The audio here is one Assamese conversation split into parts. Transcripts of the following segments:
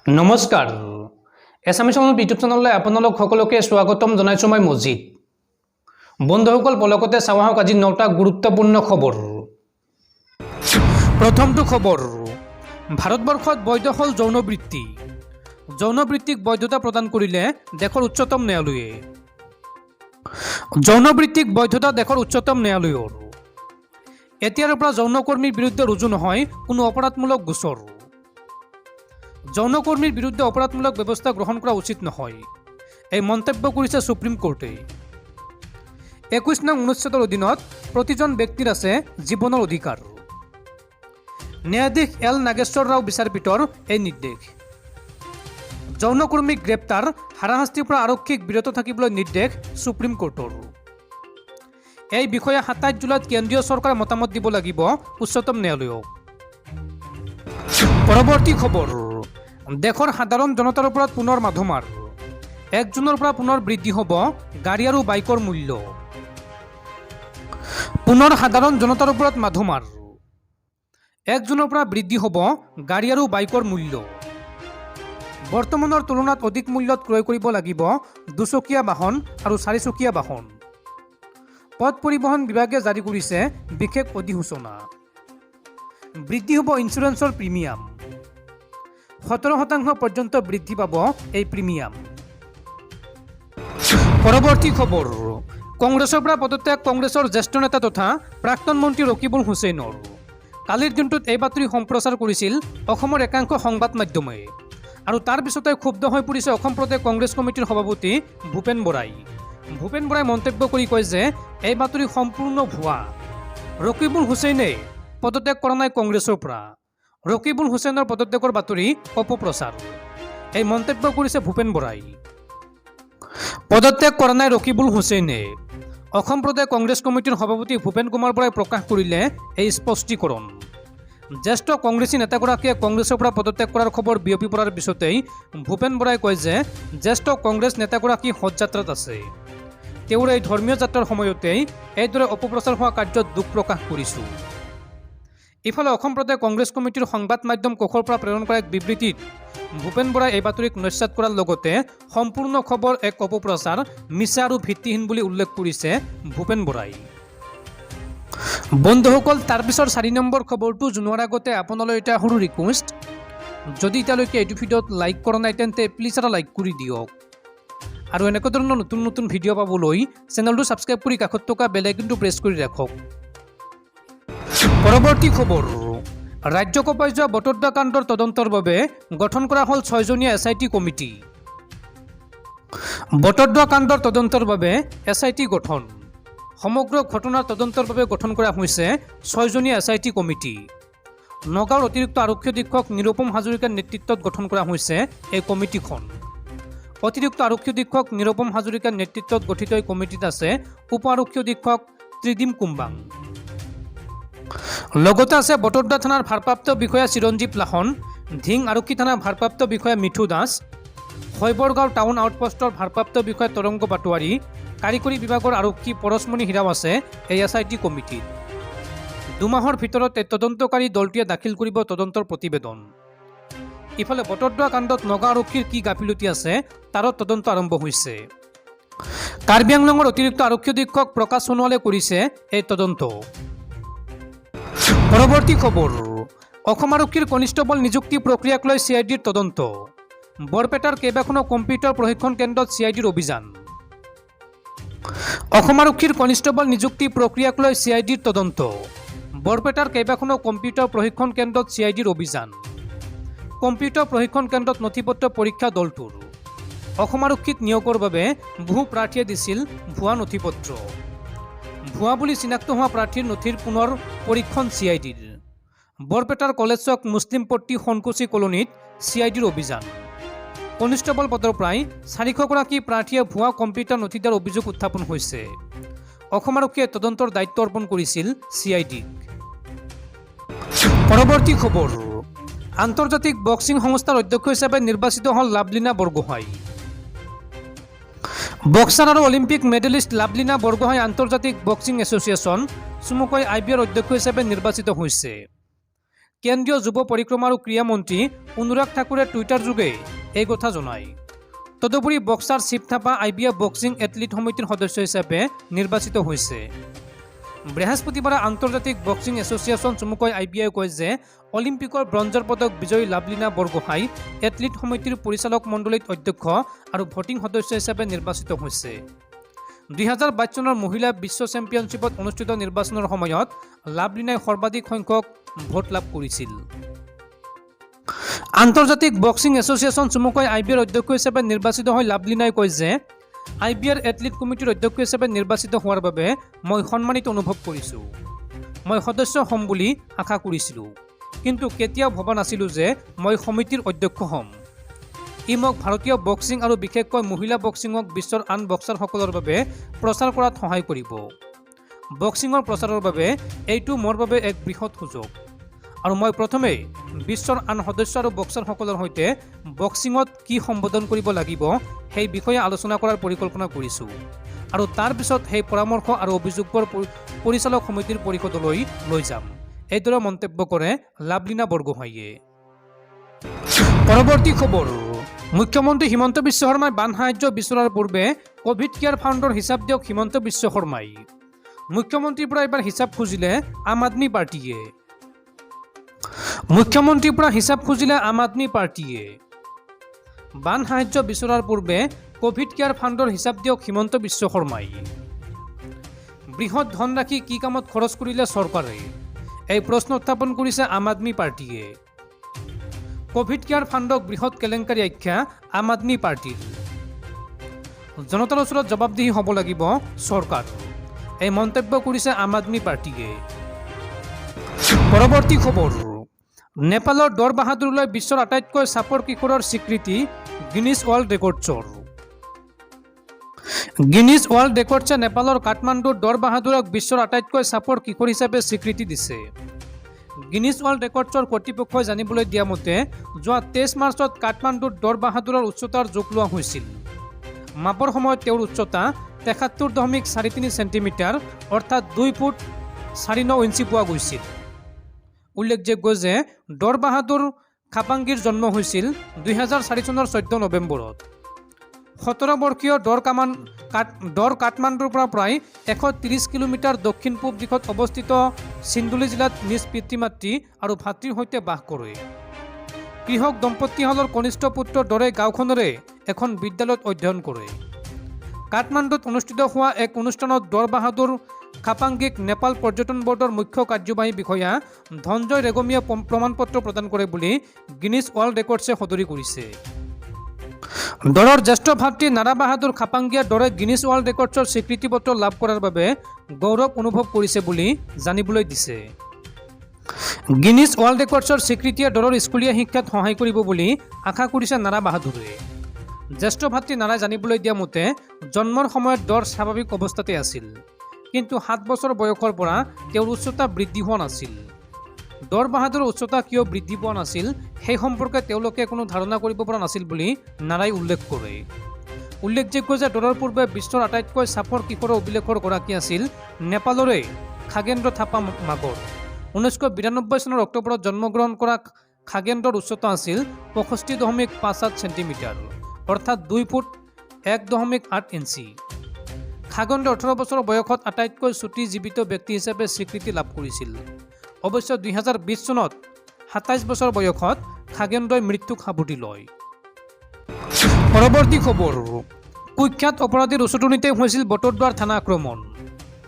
নমস্কাৰ এছামিছ ইউটিউব চেনেললৈ আপোনালোক সকলোকে স্বাগতম জনাইছো মই মজিদ বন্ধুসকল পলকতে চাওঁ আহক আজি 9টা গুৰুত্বপূৰ্ণ খবৰ প্ৰথমটো খবৰ ভাৰতবৰ্ষত বৈধ হ'ল যৌনবৃত্তিক বৈধতা প্ৰদান কৰিলে দেশৰ উচ্চতম ন্যায়ালয়ে যৌনবৃত্তিক বৈধতা দেশৰ উচ্চতম ন্যায়ালয়ৰ এতিয়াৰ পৰা যৌনকৰ্মীৰ বিৰুদ্ধে ৰুজু নহয় কোনো অপৰাধমূলক গোচৰ যৌনকৰ্মীৰ বিৰুদ্ধে অপৰাধমূলক ব্যৱস্থা গ্ৰহণ কৰা উচিত নহয় এই মন্তব্য কৰিছে সুপ্ৰিম কোৰ্টে 21 নং অনুচ্ছেদৰ অধীনত প্ৰতিজন ব্যক্তিৰ আছে জীৱনৰ অধিকাৰ ন্যায়াধীশ এল নাগেশ্বৰ ৰাও বিচাৰপীঠৰ এই নিৰ্দেশ যৌনকৰ্মীক গ্ৰেপ্তাৰ হাৰাশাস্তিৰ পৰা আৰক্ষীক বিৰত থাকিবলৈ নিৰ্দেশ সুপ্ৰিম কোৰ্টৰ এই বিষয়ে 27 জুলাইত কেন্দ্ৰীয় চৰকাৰে মতামত দিব লাগিব উচ্চতম ন্যায়ালয়ক পৰৱৰ্তী খবৰ দেশৰ সাধাৰণ জনতাৰ ওপৰত পুনৰ মাধমাৰ 1 জুনৰ পৰা পুনৰ বৃদ্ধি হ'ব গাড়ী আৰু বাইকৰ মূল্য পুনৰ সাধাৰণ জনতাৰ ওপৰত মাধমাৰ 1 জুনৰ পৰা বৃদ্ধি হ'ব গাড়ী আৰু বাইকৰ মূল্য বৰ্তমানৰ তুলনাত অধিক মূল্যত ক্ৰয় কৰিব লাগিব দুচকীয়া বাহন আৰু চাৰিচকীয়া বাহন পথ পৰিবহণ বিভাগে জাৰি কৰিছে বিশেষ অধিসূচনা বৃদ্ধি হ'ব ইঞ্চুৰেঞ্চৰ প্ৰিমিয়াম 17% পৰ্যন্ত বৃদ্ধি পাব এই প্ৰিমিয়াম পৰৱৰ্তী খবৰ কংগ্ৰেছৰ পৰা পদত্যাগ কংগ্ৰেছৰ জ্যেষ্ঠ নেতা তথা প্ৰাক্তন মন্ত্ৰী ৰকিবুল হুছেইনৰ কালিৰ দিনটোত এই বাতৰি সম্প্ৰচাৰ কৰিছিল অসমৰ একাংশ সংবাদ মাধ্যমে আৰু তাৰ পিছতে ক্ষুব্ধ হৈ পৰিছে অসম প্ৰদেশ কংগ্ৰেছ কমিটিৰ সভাপতি ভূপেন বৰাই মন্তব্য কৰি কয় যে এই বাতৰি সম্পূৰ্ণ ভুৱা ৰকিবুল হুছেইনে পদত্যাগ কৰা নাই কংগ্ৰেছৰ পৰা ৰকিবুল হুছেইনৰ পদত্যাগৰ বাতৰি অপপ্ৰচাৰ এই মন্তব্য কৰিছে ভূপেন বৰাই পদত্যাগ কৰা নাই ৰকিবুল হুছেইনে অসম প্ৰদেশ কংগ্ৰেছ কমিটিৰ সভাপতি ভূপেন কুমাৰ বৰাই প্ৰকাশ কৰিলে এই স্পষ্টীকৰণ জ্যেষ্ঠ কংগ্ৰেছী নেতাগৰাকীয়ে কংগ্ৰেছৰ পৰা পদত্যাগ কৰাৰ খবৰ বিয়পি পৰাৰ পিছতেই ভূপেন বৰাই কয় যে জ্যেষ্ঠ কংগ্ৰেছ নেতাগৰাকী হজযাত্ৰাত আছে তেওঁৰ এই ধৰ্মীয় যাত্ৰাৰ সময়তেই এইদৰে অপপ্ৰচাৰ হোৱা কাৰ্যত দুখ প্ৰকাশ কৰিছোঁ ইফালে অসম প্ৰদেশ কংগ্ৰেছ কমিটিৰ সংবাদ মাধ্যম কোষৰ পৰা প্ৰেৰণ কৰা এক বিবৃতিত ভূপেন বৰাই এই বাতৰিক নস্যাৎ কৰাৰ লগতে সম্পূৰ্ণ খবৰ এক অপপ্ৰচাৰ মিছা আৰু ভিত্তিহীন বুলি উল্লেখ কৰিছে ভূপেন বৰাই বন্ধুসকল তাৰ পিছৰ 4 নম্বৰ খবৰটো জনোৱাৰ আগতে আপোনালৈ এটা সৰু ৰিকুৱেষ্ট যদি এতিয়ালৈকে এইটো ভিডিঅ'ত লাইক কৰা নাই তেন্তে প্লিজ এটা লাইক কৰি দিয়ক আৰু এনেকুৱা ধৰণৰ নতুন ভিডিঅ' পাবলৈ চেনেলটো ছাবস্ক্ৰাইব কৰি কাষত থকা বেল আইকনটো প্ৰেছ কৰি ৰাখক পৰৱৰ্তী খবৰ ৰাজ্য কঁপাই যোৱা বটদ্ৰা কাণ্ডৰ তদন্তৰ বাবে গঠন কৰা হ'ল 6জনীয়া SIT কমিটি বটদ্ৰা কাণ্ডৰ তদন্তৰ বাবে SIT গঠন সমগ্ৰ ঘটনাৰ তদন্তৰ বাবে গঠন কৰা হৈছে 6জনীয়া SIT কমিটি নগাঁৱৰ অতিৰিক্ত আৰক্ষী অধীক্ষক নিৰুপম হাজৰিকাৰ নেতৃত্বত গঠন কৰা হৈছে এই কমিটিখন অতিৰিক্ত আৰক্ষী অধীক্ষক নিৰুপম হাজৰিকাৰ নেতৃত্বত গঠিত এই কমিটিত আছে উপ আৰক্ষী অধীক্ষক ত্ৰিদিম কুম্বাং লগতে আছে বটদ্ৰা থানাৰ ভাৰপ্ৰাপ্ত বিষয়া চিৰঞ্জীৱ লাহন ধিং আৰক্ষী থানাৰ ভাৰপ্ৰাপ্ত বিষয়া মিঠু দাস হৈবৰগাঁও টাউন আউটপোষ্টৰ ভাৰপ্ৰাপ্ত বিষয়া তৰংগ পাটোৱাৰী কাৰিকৰী বিভাগৰ আৰক্ষী পৰশমণি হীৰাও আছে এই SIT কমিটিত 2 মাহৰ ভিতৰত এই তদন্তকাৰী দলটোৱে দাখিল কৰিব তদন্তৰ প্ৰতিবেদন ইফালে বটদ্ৰা কাণ্ডত নগাঁও আৰক্ষীৰ কি গাফিলতি আছে তাৰ তদন্ত আৰম্ভ হৈছে কাৰ্বি আংলঙৰ অতিৰিক্ত আৰক্ষী অধীক্ষক প্ৰকাশ সোণোৱালে কৰিছে এই তদন্ত পৰৱৰ্তী খবৰ অসম আৰক্ষীৰ কনিষ্টবল নিযুক্তি প্ৰক্ৰিয়াক লৈ CIDৰ তদন্ত বৰপেটাৰ কেইবাখনো কম্পিউটাৰ প্ৰশিক্ষণ কেন্দ্ৰত CIDৰ অভিযান অসম আৰক্ষীৰ কনিষ্টবল নিযুক্তি প্ৰক্ৰিয়াক লৈ CIDৰ তদন্ত বৰপেটাৰ কেইবাখনো কম্পিউটাৰ প্ৰশিক্ষণ কেন্দ্ৰত CIDৰ অভিযান কম্পিউটাৰ প্ৰশিক্ষণ কেন্দ্ৰত নথিপত্ৰ পৰীক্ষা দলটোৰ অসম আৰক্ষীত নিয়োগৰ বাবে বহু প্ৰাৰ্থীয়ে দিছিল ভুৱা নথিপত্ৰ ভুৱা বুলি চিনাক্ত হোৱা প্ৰাৰ্থীৰ নথিৰ পুনৰ পৰীক্ষণ CIDৰ বৰপেটাৰ কলেজ চক মুছলিমপট্টি সনকুচি কলনীত CIDৰ অভিযান কনিষ্টবল পদৰ প্ৰায় 400গৰাকী প্ৰাৰ্থীয়ে ভুৱা কম্পিউটাৰ নথি দিয়াৰ অভিযোগ উত্থাপন হৈছে অসম আৰক্ষীয়ে তদন্তৰ দায়িত্ব অৰ্পণ কৰিছিল CIDক পৰৱৰ্তী খবৰ আন্তৰ্জাতিক বক্সিং সংস্থাৰ অধ্যক্ষ হিচাপে নিৰ্বাচিত হ'ল লাভলীনা বৰগোহাঁই বক্সাৰ আৰু অলিম্পিক মেডেলিষ্ট লাভলীনা বৰগোহাঁই আন্তৰ্জাতিক বক্সিং এছ'চিয়েশ্যন চমুকৈ IBAৰ অধ্যক্ষ হিচাপে নিৰ্বাচিত হৈছে কেন্দ্ৰীয় যুৱ পৰিক্ৰমা আৰু ক্ৰীড়া মন্ত্ৰী অনুৰাগ ঠাকুৰে টুইটাৰ যোগে এই কথা জনায়। তদুপৰি boxer Shiva Thapa IBF boxing athlete সমিতিৰ সদস্য হিচাপে নিৰ্বাচিত হৈছে। বৃহস্পতিবাৰে আন্তৰ্জাতিক বক্সিং এছ'চিয়েশ্যন চমুকৈ IBI কয় যে অলিম্পিকৰ ব্ৰঞ্জৰ পদক বিজয়ী লাভলীনা বৰগোহাঁই এথলীট সমিতিৰ পৰিচালক মণ্ডলীত অধ্যক্ষ আৰু ভোটিং সদস্য হিচাপে নিৰ্বাচিত হৈছে। 2022 চনৰ মহিলা বিশ্ব চেম্পিয়নশ্বিপত অনুষ্ঠিত নিৰ্বাচনৰ সময়ত লাভলীনাই সৰ্বাধিক সংখ্যক ভোট লাভ কৰিছিল। আন্তৰ্জাতিক বক্সিং এছ'চিয়েশ্যন চমুকৈ IBIৰ অধ্যক্ষ হিচাপে নিৰ্বাচিত হৈ লাভলীনাই কয় যে IBIৰ এথলীট কমিটিৰ অধ্যক্ষ হিচাপে নিৰ্বাচিত হোৱাৰ বাবে মই সন্মানিত অনুভৱ কৰিছোঁ। মই সদস্য হ'ম বুলি আশা কৰিছিলোঁ, কিন্তু কেতিয়াও ভবা নাছিলোঁ যে মই সমিতিৰ অধ্যক্ষ হ'ম। ই মোক ভাৰতীয় বক্সিং আৰু বিশেষকৈ মহিলা বক্সিঙক বিশ্বৰ আন বক্সাৰসকলৰ বাবে প্ৰচাৰ কৰাত সহায় কৰিব। বক্সিঙৰ প্ৰচাৰৰ বাবে এইটো মোৰ বাবে এক বৃহৎ সুযোগ, আৰু মই প্ৰথমে বিশ্বৰ আন সদস্য আৰু বক্সাৰসকলৰ সৈতে বক্সিঙত কি সম্বোধন কৰিব লাগিব সেই বিষয়ে আলোচনা কৰাৰ পৰিকল্পনা কৰিছোঁ, আৰু তাৰ পিছত সেই পৰামৰ্শ আৰু অভিযোগবোৰ পৰিচালক সমিতিৰ পৰিষদলৈ লৈ যাম। এইদৰে মন্তব্য কৰে লাভলীনা বৰগোহাঁইয়ে। পৰৱৰ্তী খবৰ, মুখ্যমন্ত্ৰী হিমন্ত বিশ্ব শৰ্মাই বান সাহায্য বিচৰাৰ পূৰ্বে কোভিড কেয়াৰ ফাণ্ডৰ হিচাপ দিয়ক হিমন্ত বিশ্ব শৰ্মাই। মুখ্যমন্ত্ৰীৰ পৰা এইবাৰ হিচাপ খুজিলে আম আদমি পাৰ্টীয়ে। মুখ্যমন্ত্ৰীৰ পৰা হিচাপ খুজিলে আম আদমি পাৰ্টীয়ে। বান সাহায্য বিচৰাৰ পূৰ্বে কোভিড কেয়াৰ ফাণ্ডৰ হিচাপ দিয়ক হিমন্ত বিশ্ব শৰ্মাই। বৃহৎ ধনৰাশি কি কামত খৰচ কৰিলে চৰকাৰে, এই প্ৰশ্ন উত্থাপন কৰিছে আম আদমি পাৰ্টীয়ে। কোভিড কেয়াৰ ফাণ্ডক বৃহৎ কেলেংকাৰী আখ্যা আম আদমি পাৰ্টীৰ। জনতাৰ ওচৰত জবাবদিহি হ'ব লাগিব চৰকাৰ, এই মন্তব্য কৰিছে আম আদমি পাৰ্টীয়ে। পৰৱৰ্তী খবৰ, নেপালৰ দৰ বাহাদুৰলৈ বিশ্বৰ আটাইতকৈ চাপৰ কিশোৰৰ স্বীকৃতি গিনিছ ৱৰ্ল্ড ৰেকৰ্ডছৰ। গিনিছ ৱৰ্ল্ড ৰেকৰ্ডছে নেপালৰ কাঠমাণ্ডুৰ দৰ বাহাদুৰক বিশ্বৰ আটাইতকৈ চাপৰ কিশোৰ হিচাপে স্বীকৃতি দিছে। গিনিছ ৱৰ্ল্ড ৰেকৰ্ডছৰ কৰ্তৃপক্ষই জানিবলৈ দিয়া মতে যোৱা 23 মাৰ্চত কাঠমাণ্ডুত দৰ বাহাদুৰৰ উচ্চতাৰ জোখ লোৱা হৈছিল। মাপৰ সময়ত তেওঁৰ উচ্চতা 73.43 চেণ্টিমিটাৰ অৰ্থাৎ 2 ফুট 4.9 ইঞ্চি পোৱা গৈছিল। উল্লেখযোগ্য যে দৰ বাহাদুৰ খাপাংগীৰ জন্ম হৈছিল 2004 চনৰ 14 নৱেম্বৰত। 17 বৰ্ষীয় দৰ কাঠমাণ্ডুৰ পৰা প্ৰায় 130 কিলোমিটাৰ দক্ষিণ পূব দিশত অৱস্থিত চিন্দুলি জিলাত নিজ পিতৃ মাতৃ আৰু ভাতৃৰ সৈতে বাস কৰে। কৃষক দম্পতীহালৰ কনিষ্ঠ পুত্ৰ দৰে গাঁওখনৰে এখন বিদ্যালয়ত অধ্যয়ন কৰে। কাঠমাণ্ডুত অনুষ্ঠিত হোৱা এক অনুষ্ঠানত দৰ বাহাদুৰ খাপাংগীক নেপাল পৰ্যটন বৰ্ডৰ মুখ্য কাৰ্যবাহী বিষয়া ধনঞ্জয় ৰেগমীয়ে প্ৰমাণপত্ৰ প্ৰদান কৰে বুলি গিনিছ ৱৰ্ল্ড ৰেকৰ্ডছে সদৰি কৰিছে। দৰৰ জ্যেষ্ঠ ভাতৃ নাৰা বাহাদুৰ খাপাংগীয়ে দৰে গিনিছ ৱৰ্ল্ড ৰেকৰ্ডছৰ স্বীকৃতি পত্ৰ লাভ কৰাৰ বাবে গৌৰৱ অনুভৱ কৰিছে বুলি জানিবলৈ দিছে। গিনিছ ৱৰ্ল্ড ৰেকৰ্ডছৰ স্বীকৃতিয়ে দৰৰ স্কুলীয়া শিক্ষাত সহায় কৰিব বুলি আশা কৰিছে নাৰা বাহাদুৰে। জ্যেষ্ঠ ভাতৃ নাৰাই জানিবলৈ দিয়া মতে জন্মৰ সময়ত দৰ স্বাভাৱিক অৱস্থাতে আছিল, কিন্তু 7 বছৰ বয়সৰ পৰা তেওঁৰ উচ্চতা বৃদ্ধি হোৱা নাছিল। দৰ বাহাদুৰৰ উচ্চতা কিয় বৃদ্ধি পোৱা নাছিল সেই সম্পৰ্কে তেওঁলোকে কোনো ধাৰণা কৰিব পৰা নাছিল বুলি নাৰাই উল্লেখ কৰে। উল্লেখযোগ্য যে দৰৰ পূৰ্বে বিশ্বৰ আটাইতকৈ চাপৰ কিশোৰৰ অভিলেখৰ গৰাকী আছিল নেপালৰে খাগেন্দ্ৰ থাপা মাগৰ। 1992 চনৰ অক্টোবৰত জন্মগ্ৰহণ কৰা খাগেন্দ্ৰৰ উচ্চতা আছিল 65.57 চেণ্টিমিটাৰ অৰ্থাৎ 2 ফুট 1.8 ইঞ্চি। খাগেন্দ্ৰ 18 বছৰ বয়সত আটাইতকৈ চুটি জীৱিত ব্যক্তি হিচাপে স্বীকৃতি লাভ কৰিছিল। অৱশ্যে 2020 চনত 27 বছৰ বয়সত খাগেন্দ্ৰই মৃত্যুক সাৱটি লয়। পৰৱৰ্তী খবৰ, কুখ্যাত অপৰাধীৰ উচতনিতে হৈছিল বটদ্ৰৱাৰ থানা আক্ৰমণ।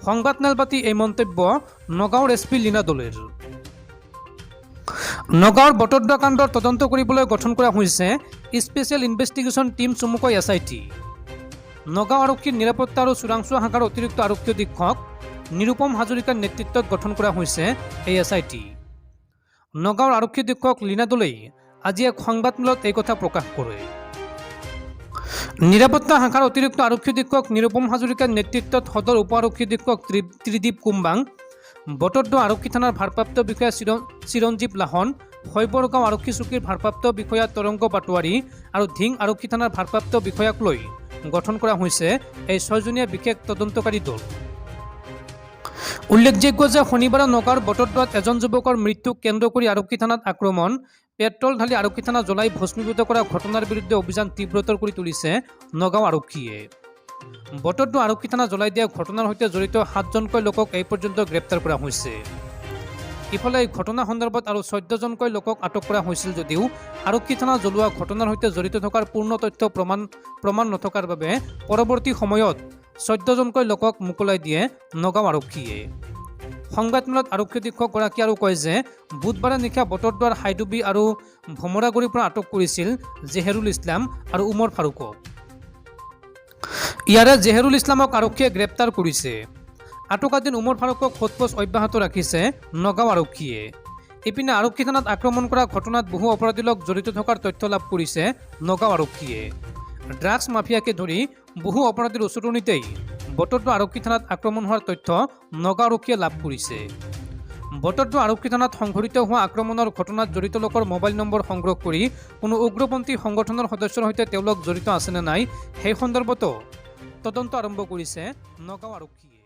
সংবাদমেল পাতি এই মন্তব্য নগাঁৱৰ SP লীনা দলেৰ। নগাঁৱৰ বটদ্ৰৱা কাণ্ডৰ তদন্ত কৰিবলৈ গঠন কৰা হৈছে স্পেচিয়েল ইনভেষ্টিগেশ্যন টীম চমুকৈ SIT। নগাঁও আৰক্ষীৰ নিৰাপত্তা আৰু চোৰাংচোৱা শাখাৰ অতিৰিক্ত আৰক্ষী অধীক্ষক নিৰুপম হাজৰিকাৰ নেতৃত্বত গঠন কৰা হৈছে এই SIT। নগাঁৱৰ আৰক্ষী অধীক্ষক লীনা দলেই আজি এক সংবাদমেলত এই কথা প্ৰকাশ কৰে। নিৰাপত্তা শাখাৰ অতিৰিক্ত আৰক্ষী অধীক্ষক নিৰুপম হাজৰিকাৰ নেতৃত্বত সদৰ উপ আৰক্ষী অধীক্ষক ত্ৰিদীপ কুম্বাং, বটদ্ৰৱা আৰক্ষী থানাৰ ভাৰপ্ৰাপ্ত বিষয়া চিৰঞ্জীৱ লাহন, শৈবৰগাঁও আৰক্ষী চকীৰ ভাৰপ্ৰাপ্ত বিষয়া তৰংগ পাটোৱাৰী আৰু ধিং আৰক্ষী থানাৰ ভাৰপ্ৰাপ্ত বিষয়াক লৈ গঠন কৰা হৈছে এই 6জনীয়া বিশেষ তদন্তকাৰী দল। উল্লেখযোগ্য যে শনিবাৰে নগাঁৱৰ বটদ্ৰৱাত এজন যুৱকৰ মৃত্যুক কেন্দ্ৰ কৰি আৰক্ষী থানাত আক্ৰমণ, পেট্ৰল ঢালি আৰক্ষী থানা জ্বলাই ভস্মীভূত কৰা ঘটনাৰ বিৰুদ্ধে অভিযান তীব্ৰতৰ কৰি তুলিছে নগাঁও আৰক্ষীয়ে। বটদ্ৰ আৰক্ষী থানা জ্বলাই দিয়া ঘটনাৰ সৈতে জড়িত 7জনকৈ লোকক এই পৰ্যন্ত গ্ৰেপ্তাৰ কৰা হৈছে। ইফালে এই ঘটনা সন্দৰ্ভত আৰু 14জনকৈ লোকক আটক কৰা হৈছিল যদিও আৰক্ষী থানা জ্বলোৱা ঘটনাৰ সৈতে জড়িত থকাৰ পূৰ্ণ তথ্য প্ৰমাণ নথকাৰ বাবে পৰৱৰ্তী সময়ত 14জনকৈ লোকক মোকলাই দিয়ে নগাঁও আৰক্ষীয়ে। সংবাদমেলত আৰক্ষী অধীক্ষকগৰাকী আৰু কয় যে বুধবাৰে নিশা বটদ্ৰৱাৰ হাইডুবি আৰু ভমৰাগুৰিৰ পৰা আটক কৰিছিল জেহেৰুল ইছলাম আৰু উমৰ ফাৰুকক। ইয়াৰে জেহেৰুল ইছলামক আৰক্ষীয়ে গ্ৰেপ্তাৰ কৰিছে। আটকাধীন উমৰ ফাৰুকক সোধপোছ অব্যাহত ৰাখিছে নগাঁও আৰক্ষীয়ে। ইপিনে আৰক্ষী থানাত আক্ৰমণ কৰা ঘটনাত বহু অপৰাধী লোক জড়িত থকাৰ তথ্য লাভ কৰিছে নগাঁও আৰক্ষীয়ে। ড্ৰাগছ মাফিয়াকে ধৰি বহু অপৰাধীৰ উচতনিতেই বটদ্ৰ আৰক্ষী থানাত আক্ৰমণ হোৱাৰ তথ্য নগাঁও আৰক্ষীয়ে লাভ কৰিছে। বটদ্ৰ আৰক্ষী থানাত সংঘটিত হোৱা আক্ৰমণৰ ঘটনাত জড়িত লোকৰ মোবাইল নম্বৰ সংগ্ৰহ কৰি কোনো উগ্ৰপন্থী সংগঠনৰ সদস্যৰ সৈতে তেওঁলোক জড়িত আছে নে নাই সেই সন্দৰ্ভতো তদন্ত আৰম্ভ কৰিছে নগাঁও আৰক্ষীয়ে।